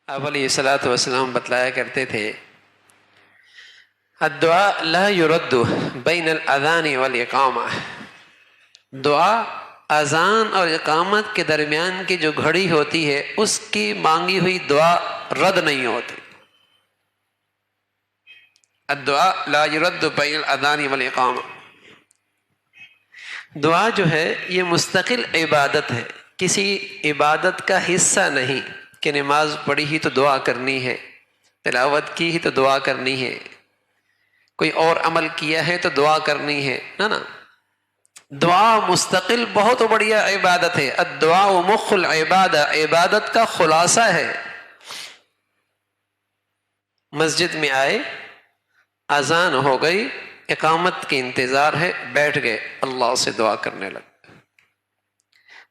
آپ علیہ الصلوۃ والسلام بتلایا کرتے تھے الدعاء لا يرد بین الاذان والاقامہ، دعا اذان اور اقامت کے درمیان کی جو گھڑی ہوتی ہے اس کی مانگی ہوئی دعا رد نہیں ہوتی۔ الدعاء لا يرد بین الاذان والاقامہ، دعا جو ہے یہ مستقل عبادت ہے، کسی عبادت کا حصہ نہیں کہ نماز پڑھی ہی تو دعا کرنی ہے، تلاوت کی ہی تو دعا کرنی ہے، کوئی اور عمل کیا ہے تو دعا کرنی ہے، نا۔ دعا مستقل بہت بڑھیا عبادت ہے۔ الدعاء مخ العبادہ، عبادت کا خلاصہ ہے۔ مسجد میں آئے، اذان ہو گئی، اقامت کی انتظار ہے، بیٹھ گئے، اللہ سے دعا کرنے لگے۔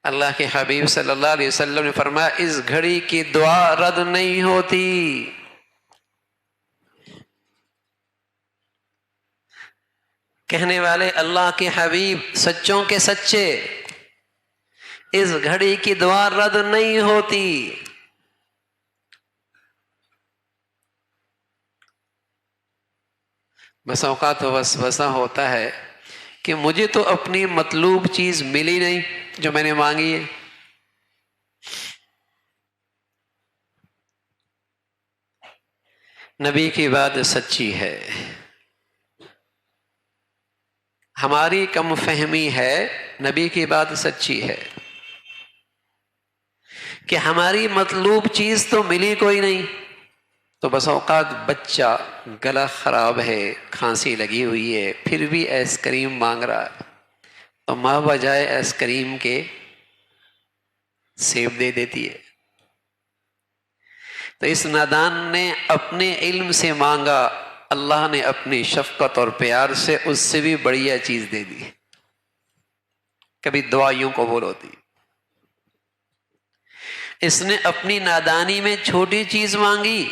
اللہ کے حبیب صلی اللہ علیہ وسلم نے فرمایا اس گھڑی کی دعا رد نہیں ہوتی۔ کہنے والے اللہ کے حبیب سچوں کے سچے، اس گھڑی کی دعا رد نہیں ہوتی۔ بس اوقات وسوسہ ہوتا ہے کہ مجھے تو اپنی مطلوب چیز ملی نہیں جو میں نے مانگی ہے۔ نبی کی بات سچی ہے، ہماری کم فہمی ہے، نبی کی بات سچی ہے کہ ہماری مطلوب چیز تو ملی کوئی نہیں، تو بس اوقات بچہ گلا خراب ہے، کھانسی لگی ہوئی ہے، پھر بھی آئس کریم مانگ رہا ہے، تو ماں بجائے آئس کریم کے سیب دے دیتی ہے۔ تو اس نادان نے اپنے علم سے مانگا، اللہ نے اپنی شفقت اور پیار سے اس سے بھی بڑھیا چیز دے دی۔ کبھی دعا یوں قبول ہوتی، اس نے اپنی نادانی میں چھوٹی چیز مانگی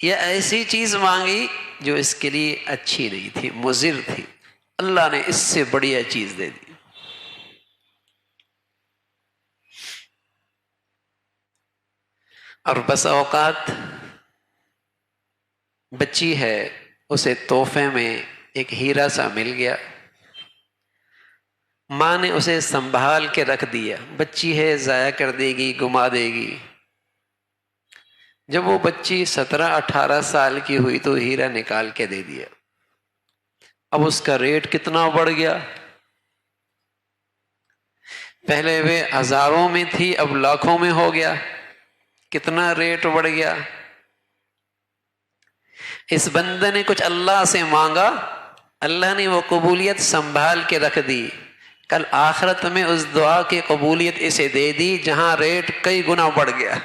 یا ایسی چیز مانگی جو اس کے لیے اچھی نہیں تھی، مضر تھی، اللہ نے اس سے بڑھیا چیز دے دی۔ اور بس اوقات بچی ہے، اسے تحفے میں ایک ہیرا سا مل گیا، ماں نے اسے سنبھال کے رکھ دیا، بچی ہے ضائع کر دے گی، گما دے گی۔ جب وہ بچی 17-18 سال کی ہوئی تو ہیرا نکال کے دے دیا۔ اب اس کا ریٹ کتنا بڑھ گیا، پہلے وہ ہزاروں میں تھی اب لاکھوں میں ہو گیا، کتنا ریٹ بڑھ گیا۔ اس بندے نے کچھ اللہ سے مانگا، اللہ نے وہ قبولیت سنبھال کے رکھ دی، کل آخرت میں اس دعا کی قبولیت اسے دے دی جہاں ریٹ کئی گنا بڑھ گیا۔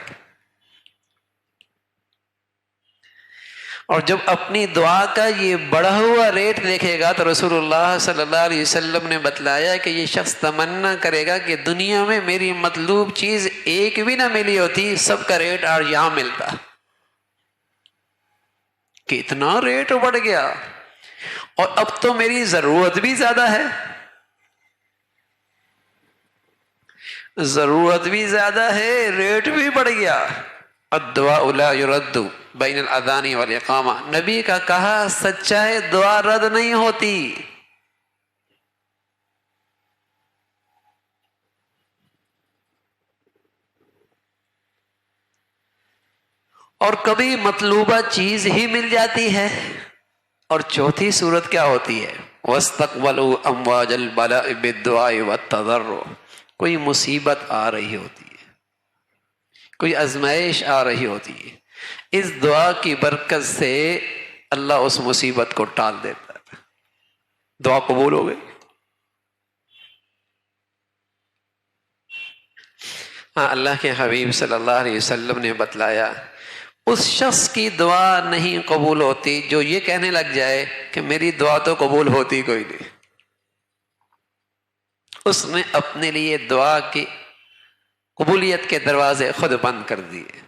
اور جب اپنی دعا کا یہ بڑھا ہوا ریٹ دیکھے گا تو رسول اللہ صلی اللہ علیہ وسلم نے بتلایا کہ یہ شخص تمنا کرے گا کہ دنیا میں میری مطلوب چیز ایک بھی نہ ملی ہوتی، سب کا ریٹ آج یہاں ملتا، کہ اتنا ریٹ بڑھ گیا اور اب تو میری ضرورت بھی زیادہ ہے، ضرورت بھی زیادہ ہے، ریٹ بھی بڑھ گیا۔ الدعاء لا يرد بین الاذان والاقامہ، نبی کا کہا سچا ہے، دعا رد نہیں ہوتی۔ اور کبھی مطلوبہ چیز ہی مل جاتی ہے۔ اور چوتھی صورت کیا ہوتی ہے؟ وَاسْتَقْبَلُوا أَمْوَاجَ الْبَلَاءِ بِالدُّعَاءِ وَالتَّضَرُّعِ، کوئی مصیبت آ رہی ہوتی ہے، کوئی آزمائش آ رہی ہوتی ہے، اس دعا کی برکت سے اللہ اس مصیبت کو ٹال دیتا ہے، دعا قبول ہو گئی۔ ہاں، اللہ کے حبیب صلی اللہ علیہ وسلم نے بتلایا اس شخص کی دعا نہیں قبول ہوتی جو یہ کہنے لگ جائے کہ میری دعا تو قبول ہوتی کوئی نہیں، اس نے اپنے لیے دعا کی قبولیت کے دروازے خود بند کر دیے۔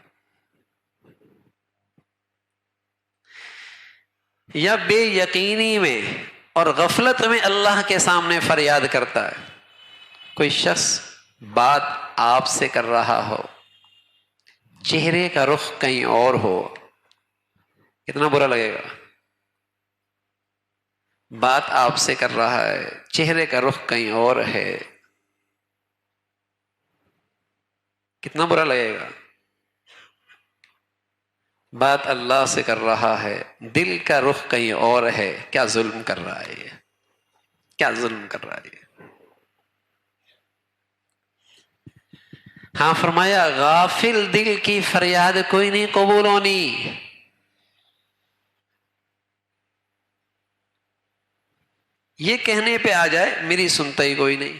یا بے یقینی میں اور غفلت میں اللہ کے سامنے فریاد کرتا ہے، کوئی شخص بات آپ سے کر رہا ہو، چہرے کا رخ کہیں اور ہو، کتنا برا لگے گا؟ بات آپ سے کر رہا ہے، چہرے کا رخ کہیں اور ہے، کتنا برا لگے گا؟ بات اللہ سے کر رہا ہے، دل کا رخ کہیں اور ہے، کیا ظلم کر رہا ہے یہ، کیا ظلم کر رہا ہے یہ۔ ہاں فرمایا غافل دل کی فریاد کوئی نہیں قبول ہونی۔ یہ کہنے پہ آ جائے میری سنتا ہی کوئی نہیں،